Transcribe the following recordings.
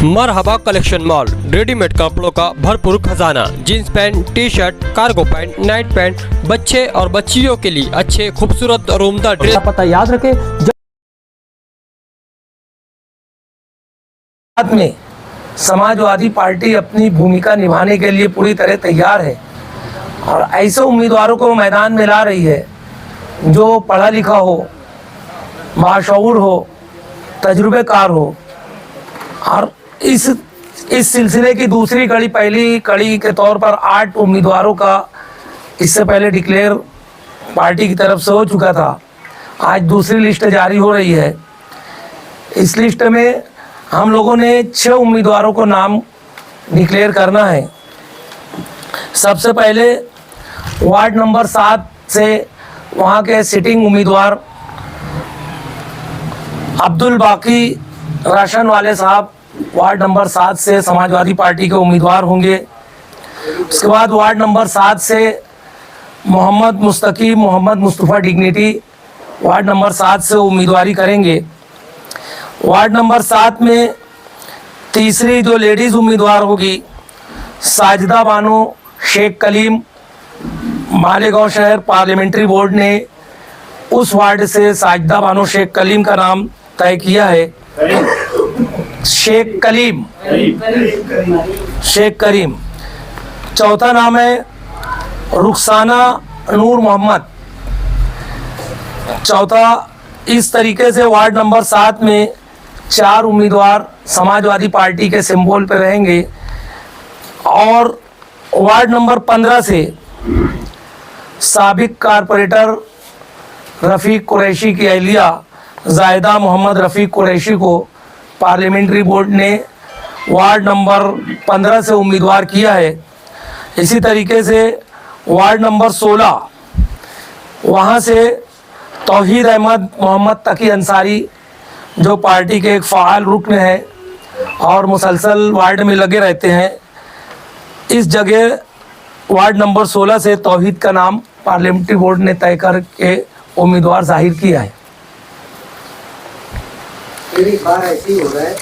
मरहबा collection mall, readymade कपड़ों का भरपूर खजाना। Jeans pant, T shirt, cargo pant, night pant, बच्चे और बच्चियों के लिए अच्छे खूबसूरत और उम्दा ड्रेस। पता याद रखे, साथ में समाजवादी पार्टी अपनी भूमिका निभाने के लिए पूरी तरह तैयार है और ऐसे उम्मीदवारों को मैदान में ला रही है जो पढ़ा लिखा हो, बाशऊर हो, तजुर्बेकार हो। और इस सिलसिले की दूसरी कड़ी, पहली कड़ी के तौर पर 8 उम्मीदवारों का इससे पहले डिक्लेयर पार्टी की तरफ से हो चुका था। आज दूसरी लिस्ट जारी हो रही है। इस लिस्ट में हम लोगों ने 6 उम्मीदवारों को नाम डिक्लेयर करना है। सबसे पहले वार्ड नंबर 7 से वहाँ के सिटिंग उम्मीदवार अब्दुल बाकी राशन वाले साहब वार्ड नंबर 7 से समाजवादी पार्टी के उम्मीदवार होंगे। उसके बाद वार्ड नंबर 7 से Mohammad Mustakim Mohammad Mustafa dignity ward number 7 से उम्मीदवारी करेंगे। वार्ड नंबर 7 में तीसरी जो लेडीज़ उम्मीदवार होगी साजिदा बानो शेख कलीम। मालेगांव शहर पार्लियामेंट्री बोर्ड ने उस वार्ड से साजिदा बानो शेख कलीम का नाम तय किया है। शेख करीम। चौथा नाम है रुखसाना नूर मोहम्मद। चौथा। इस तरीके से वार्ड नंबर 7 में 4 उम्मीदवार समाजवादी पार्टी के सिंबल पर रहेंगे। और वार्ड नंबर 15 से साबिक कारपोरेटर रफ़ीक कुरैशी की अहलिया जायदा मोहम्मद रफ़ीक कुरैशी को पार्लियामेंट्री बोर्ड ने वार्ड नंबर 15 से उम्मीदवार किया है। इसी तरीके से वार्ड नंबर 16 वहाँ से तौहीद अहमद मोहम्मद तकी अंसारी जो पार्टी के एक फ़ाल रुकन है और मुसलसल वार्ड में लगे रहते हैं, इस जगह वार्ड नंबर 16 से तौहीद का नाम पार्लियामेंट्री बोर्ड ने तय करके उम्मीदवार जाहिर किया है। एक बार ऐसे ही हो रहा है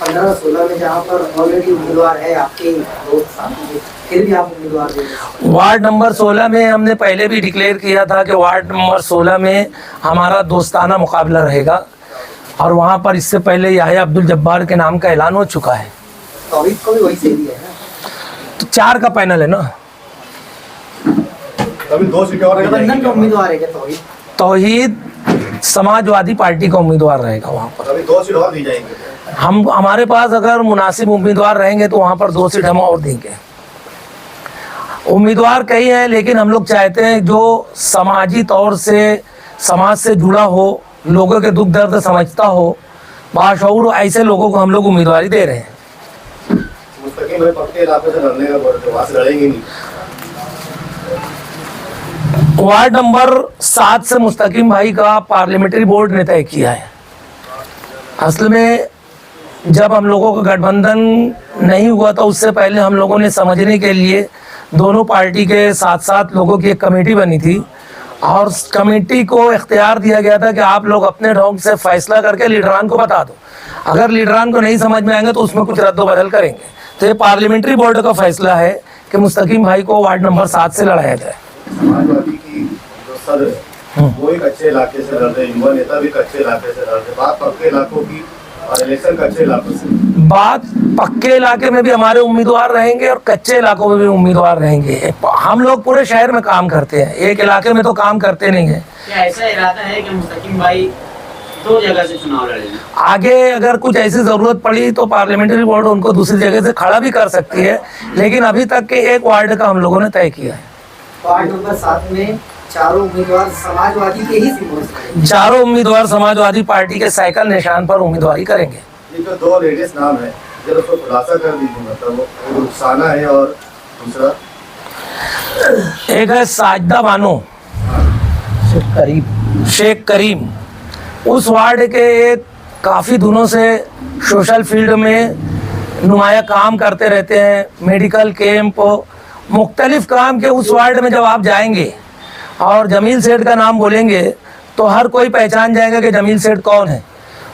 15-16 में जहाँ पर ऑलरेडी उम्मीदवार है आपके दोस्त साथी, फिर भी आप उम्मीदवार दे रहे हैं। वार्ड नंबर 16 में हमने पहले भी डिक्लेयर किया था कि वार्ड नंबर 16 में हमारा दोस्ताना मुकाबला रहेगा और वहाँ पर इससे पहले याह्या अब्दुल जब्बार के नाम का ऐलान हो चुका है। तौहीद को भी वही से दिया है ना, तो 4 का पैनल है ना। अभी 2 सीटें और गठबंधन का उम्मीदवार है क्या तौहीद? तौहीद समाजवादी पार्टी का उम्मीदवार रहेगा वहाँ पर। अभी 2 सीट और दी जाएंगे। हमारे पास अगर मुनासिब उम्मीदवार रहेंगे तो वहाँ पर 2 सीट हम और देंगे। उम्मीदवार कई हैं लेकिन हम लोग चाहते हैं जो समाजी तौर से समाज से जुड़ा हो, लोगों के दुख दर्द समझता हो, बाशऊर, ऐसे लोगों को हम लोग उम्मीदवारी दे रहे हैं। मुस्तकीम भाई पक्के इलाके से लड़ने का बोलते, वहाँ से लड़ेंगे नहीं। वार्ड नंबर 7 से मुस्तकीम भाई का पार्लियामेंट्री बोर्ड ने तय किया है। असल में जब हम लोगों का गठबंधन नहीं हुआ था उससे पहले हम लोगों ने समझने के लिए दोनों पार्टी के 7-7 लोगों की एक कमेटी बनी थी और उस कमेटी को इख्तियार दिया गया था कि आप लोग अपने ढंग से फैसला करके लीडरान को बता दो। अगर लीडरान को नहीं समझ में आएंगे तो उसमें कुछ रद्द-बदल करेंगे। तो ये पार्लियामेंट्री बोर्ड का फैसला है कि मुस्तकीम भाई को वार्ड नंबर 7 से लड़ाया जाए। समाजवादी की जो सदर है वो एक अच्छे इलाके से लड़ रहे, युवा नेता भी अच्छे इलाके से लड़ रहे। बात पक्के इलाकों की और इलेक्शन का अच्छे इलाकों से। बात पक्के इलाके में भी हमारे उम्मीदवार रहेंगे और कच्चे इलाकों में भी उम्मीदवार रहेंगे। हम लोग पूरे शहर में काम करते हैं, एक इलाके में तो काम करते नहीं है। क्या ऐसा इरादा है कि मुस्तकीम भाई 2 जगह से चुनाव लड़ेंगे? आगे अगर कुछ ऐसी जरूरत पड़ी तो पार्लियामेंट्री बोर्ड उनको दूसरी जगह से खड़ा भी कर सकती है, लेकिन अभी तक के एक वार्ड का हम लोगों ने तय किया है। वार्ड नंबर 7 में 4 उम्मीदवार समाजवादी के ही सिंबल से, 4 उम्मीदवार समाजवादी पार्टी के साइकिल निशान पर उम्मीदवारी करेंगे। ये जो 2 लेडीज नाम है जरा उसको खुलासा कर दीजिए। मतलब वो रुखसाना है और दूसरा एक है साजिदा बानो शेख करीम। उस वार्ड के एक काफ़ी दिनों से सोशल फील्ड में नुमाया काम करते रहते हैं, मेडिकल कैंप, मुख्तलिफ काम के। उस वार्ड में जब आप जाएंगे और जमील सेठ का नाम बोलेंगे तो हर कोई पहचान जाएगा कि जमील सेठ कौन है।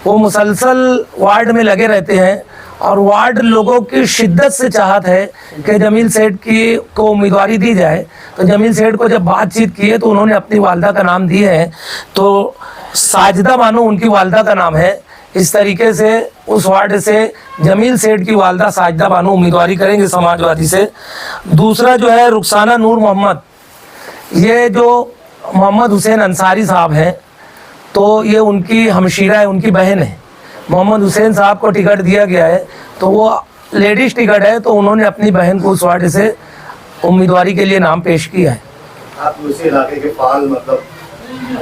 वो मुसलसल वार्ड में लगे रहते हैं और वार्ड लोगों की शिद्दत से चाहत है कि जमील सेठ की को उम्मीदवारी दी जाए। तो जमील सेठ को जब बातचीत की है तो उन्होंने अपनी वालदा का नाम दिए है, तो साजिदा बानो उनकी वालदा का नाम है। इस तरीके से उस वार्ड से जमील सेठ की वालदा साजिदा बानो उम्मीदवारी करेंगे समाजवादी से। दूसरा जो है रुखसाना नूर मोहम्मद, ये जो मोहम्मद हुसैन अंसारी साहब हैं, तो ये उनकी हमशीरा है, उनकी बहन है। मोहम्मद हुसैन साहब को टिकट दिया गया है, तो वो लेडीज़ टिकट है, तो उन्होंने अपनी बहन को उस वार्ड से उम्मीदवारी के लिए नाम पेश किया है। आप उसी इलाके के फाल मतलब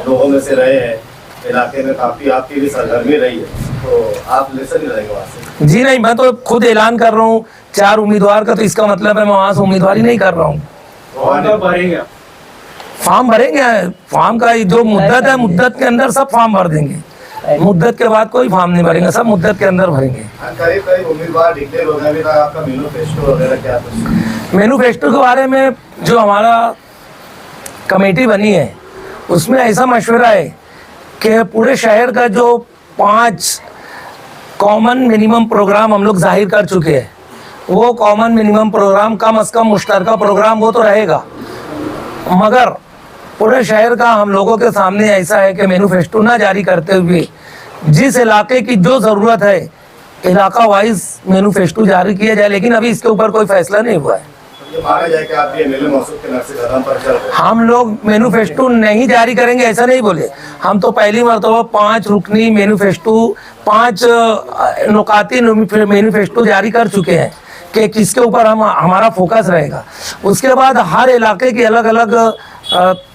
लोगों में से रहे हैं, इलाके में काफ़ी आपकी भी सरगर्मी रही है, तो आप इलेक्शन नहीं रहेंगे वहाँ से? जी नहीं, मैं तो खुद ऐलान कर रहा हूँ 4 उम्मीदवार का, तो इसका मतलब है मैं वहाँ से उम्मीदवारी नहीं कर रहा हूँ। फॉर्म भरेंगे, फॉर्म का जो मुद्दत है, मुद्दत के अंदर सब फॉर्म भर देंगे। मुद्दत के बाद कोई फॉर्म नहीं भरेंगे, सब मुद्दत के अंदर भरेंगे। करीब करीब उम्मीदवार डिक्लेयर हो गए, अभी तक आपका मैनिफेस्टो वगैरह क्या कुछ? मैनिफेस्टो के बारे में जो हमारा कमेटी बनी है उसमें ऐसा मशवरा है कि पूरे शहर का जो 5 कॉमन मिनिमम प्रोग्राम हम लोग जाहिर कर चुके हैं, वो कॉमन मिनिमम प्रोग्राम कम से कम मुश्तरका प्रोग्राम वो तो रहेगा, मगर पूरे शहर का हम लोगों के सामने ऐसा है कि मैनिफेस्टो ना जारी करते हुए जिस इलाके की जो ज़रूरत है इलाका वाइज मैनिफेस्टो जारी किया जाए, लेकिन अभी इसके ऊपर कोई फैसला नहीं हुआ है। ये माना जाए कि आप ये एमएलए मौसूफ के नक्शे कदम पर चल रहे हैं। हम लोग मैनिफेस्टो नहीं जारी करेंगे ऐसा नहीं बोले, हम तो पहली मरतबा 5 रुकनी मैनिफेस्टो, 5 नुकाती मैनिफेस्टो जारी कर चुके हैं कि किसके ऊपर हमारा फोकस रहेगा। उसके बाद हर इलाके की अलग अलग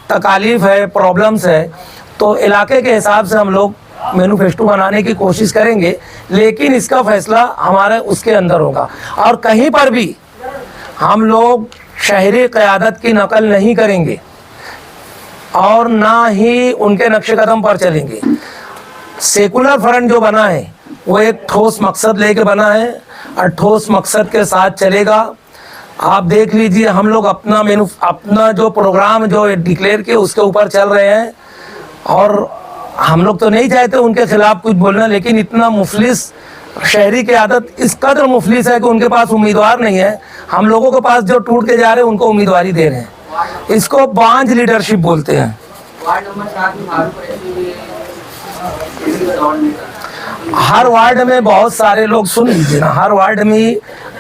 तकालीफ है, प्रॉब्लम्स है, तो इलाके के हिसाब से हम लोग मैनिफेस्टो बनाने की कोशिश करेंगे, लेकिन इसका फैसला हमारे उसके अंदर होगा। और कहीं पर भी हम लोग शहरी क़यादत की नकल नहीं करेंगे और ना ही उनके नक्शे कदम पर चलेंगे। सेकुलर फ्रंट जो बना है वो एक ठोस मकसद लेके बना है और ठोस मकसद के साथ चलेगा। आप देख लीजिए, हम लोग अपना जो प्रोग्राम जो डिक्लेयर किए उसके ऊपर चल रहे हैं, और हम लोग तो नहीं चाहते उनके खिलाफ कुछ बोलना, लेकिन इतना मुफलिस शहरी की आदत इस कदर मुफलिस है कि उनके पास उम्मीदवार नहीं है। हम लोगों के पास जो टूट के जा रहे हैं उनको उम्मीदवारी दे रहे हैं, इसको बांझ लीडरशिप बोलते हैं। वार्ड नंबर 7 में फारूक कुरैशी हर वार्ड में बहुत सारे लोग, सुन लीजिए ना, हर वार्ड में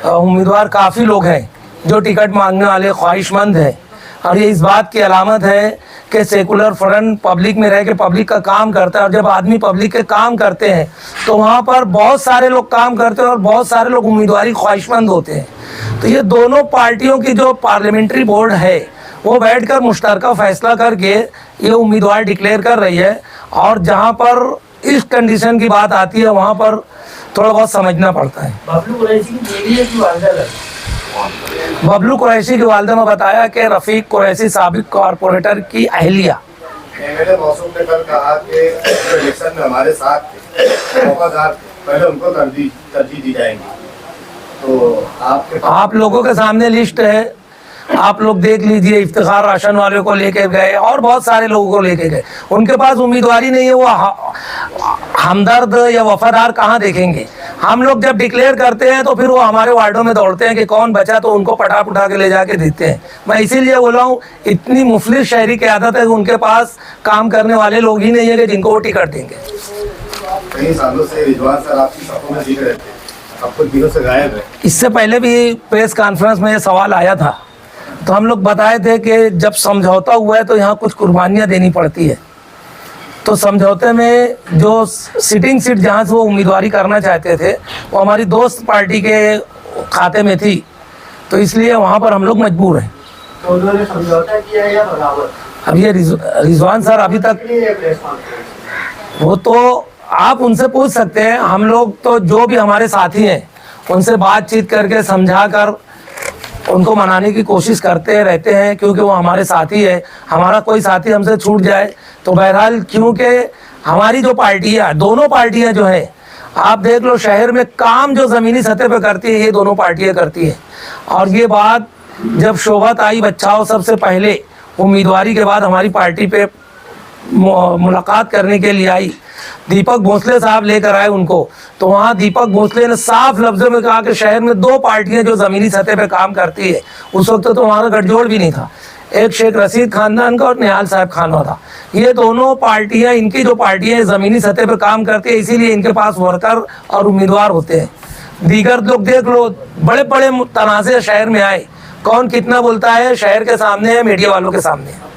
उम्मीदवार काफ़ी लोग हैं जो टिकट मांगने वाले ख्वाहिशमंद हैं, और ये इस बात की अलामत है कि सेकुलर फ्रंट पब्लिक में रह के पब्लिक का काम करता है, और जब आदमी पब्लिक के काम करते हैं तो वहाँ पर बहुत सारे लोग काम करते हैं और बहुत सारे लोग उम्मीदवारी ख्वाहिशमंद होते हैं। तो ये दोनों पार्टियों की जो पार्लियामेंट्री बोर्ड है वो बैठकर मुश्तरका फैसला करके ये उम्मीदवार डिक्लेयर कर रही है, और जहाँ पर इस कंडीशन की बात आती है वहाँ पर थोड़ा बहुत समझना पड़ता है। बबलू कुरैशी की बेटी है कि वालदा है? बबलू कुरैशी की वालदा में बताया कि रफ़ीक कुरैशी साबिक कॉरपोरेटर की अहलिया। एमएलए मौसूफ ने कल कहा कि इलेक्शन में हमारे साथ थे, मौकादार थे, पहले उनको तरजीह दी जाएगी। तो आप लोगों के सामने लिस्ट है, आप लोग देख लीजिए। इफ्तिखार राशन वाले को लेके गए और बहुत सारे लोगों को लेके गए, उनके पास उम्मीदवारी नहीं है, वो हमदर्द या वफादार कहाँ देखेंगे। हम लोग जब डिक्लेयर करते हैं तो फिर वो हमारे वार्डों में दौड़ते हैं कि कौन बचा, तो उनको पटाप उठा के ले जाके देते हैं। मैं इसीलिए बोला हूँ, इतनी मुफलिस शहरी की आदत है कि उनके पास काम करने वाले लोग ही नहीं है कि जिनको वो टिकट देंगे। कई सालों से रिजवान सर आपकी सफों में दिख रहे थे, अब कुछ दिनों से गायब है। इससे पहले भी प्रेस कॉन्फ्रेंस में ये सवाल आया था, तो हम लोग बताए थे कि जब समझौता हुआ है तो यहाँ कुछ कुर्बानियाँ देनी पड़ती है। तो समझौते में जो सिटिंग सीट जहाँ से वो उम्मीदवारी करना चाहते थे वो हमारी दोस्त पार्टी के खाते में थी, तो इसलिए वहाँ पर हम लोग मजबूर हैं। तो उन्होंने समझौता किया या बराबर? अब ये रिजवान सर अभी तक, वो तो आप उनसे पूछ सकते हैं। हम लोग तो जो भी हमारे साथी हैं उनसे बातचीत करके समझा कर उनको मनाने की कोशिश करते रहते हैं, क्योंकि वो हमारे साथी है। हमारा कोई साथी हमसे छूट जाए तो बहरहाल, क्योंकि हमारी जो पार्टियाँ, दोनों पार्टियाँ जो है, आप देख लो शहर में काम जो ज़मीनी सतह पे करती है ये दोनों पार्टियाँ करती है। और ये बात जब शोभत आई बच्चाओं सबसे पहले उम्मीदवारी के बाद हमारी पार्टी पे मुलाकात करने के लिए आई, दीपक भोसले साहब लेकर आए उनको, तो वहाँ दीपक भोसले ने साफ लफ्जों में कहा कि शहर में 2 पार्टियां जो ज़मीनी सतह पर काम करती है। उस वक्त तो हमारा गठजोड़ भी नहीं था, एक शेख रशीद खानदान का और निहाल साहब खानवा था। ये दोनों पार्टियां, इनकी जो पार्टियां ज़मीनी सतह पर काम करती है, इसीलिए इनके पास वर्कर और उम्मीदवार होते हैं। दीगर लोग देख लो, बड़े बड़े तनाज़े शहर में आए, कौन कितना बोलता है शहर के सामने है, मीडिया वालों के सामने है।